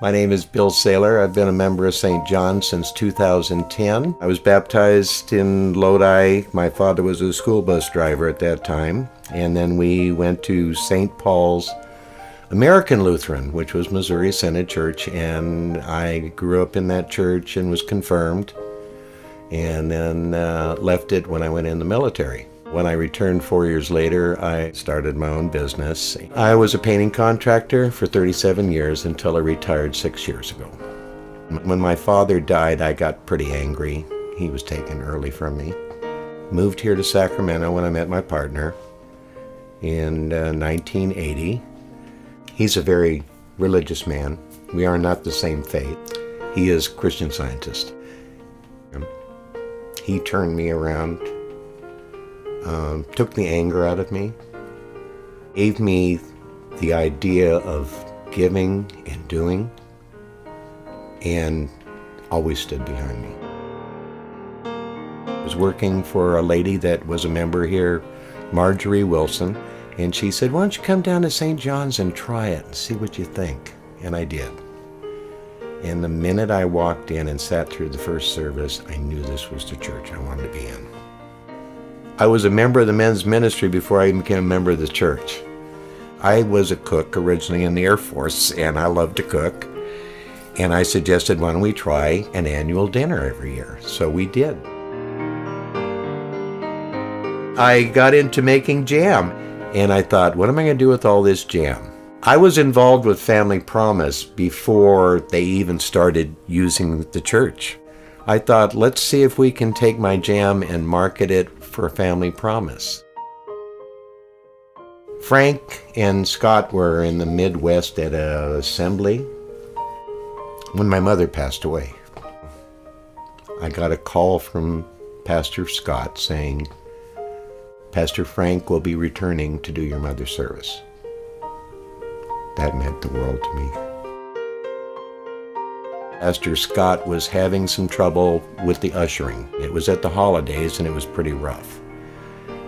My name is Bill Saylor. I've been a member of St. John since 2010. I was baptized in Lodi. My father was a school bus driver at that time. And then we went to St. Paul's American Lutheran, which was Missouri Synod Church, and I grew up in that church and was confirmed, and then left it when I went in the military. When I returned 4 years later, I started my own business. I was a painting contractor for 37 years until I retired 6 years ago. When my father died, I got pretty angry. He was taken early from me. Moved here to Sacramento when I met my partner in 1980. He's a very religious man. We are not the same faith. He is a Christian Scientist. He turned me around, took the anger out of me, gave me the idea of giving and doing, and always stood behind me. I was working for a lady that was a member here, Marjorie Wilson, and she said, "Why don't you come down to St. John's and try it and see what you think?" And I did. And the minute I walked in and sat through the first service, I knew this was the church I wanted to be in. I was a member of the men's ministry before I became a member of the church. I was a cook originally in the Air Force, and I loved to cook. And I suggested, why don't we try an annual dinner every year? So we did. I got into making jam, and I thought, what am I going to do with all this jam? I was involved with Family Promise before they even started using the church. I thought, let's see if we can take my jam and market it for Family Promise. Frank and Scott were in the Midwest at an assembly when my mother passed away. I got a call from Pastor Scott saying, Pastor Frank will be returning to do your mother's service. That meant the world to me. Pastor Scott was having some trouble with the ushering. It was at the holidays and it was pretty rough.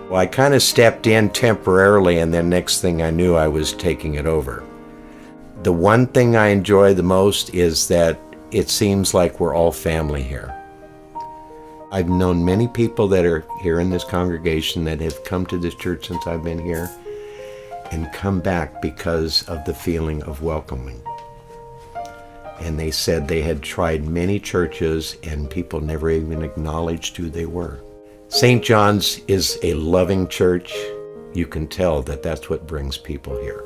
Well, I kind of stepped in temporarily, and then next thing I knew, I was taking it over. The one thing I enjoy the most is that it seems like we're all family here. I've known many people that are here in this congregation that have come to this church since I've been here and come back because of the feeling of welcoming. And they said they had tried many churches and people never even acknowledged who they were. St. John's is a loving church. You can tell that that's what brings people here.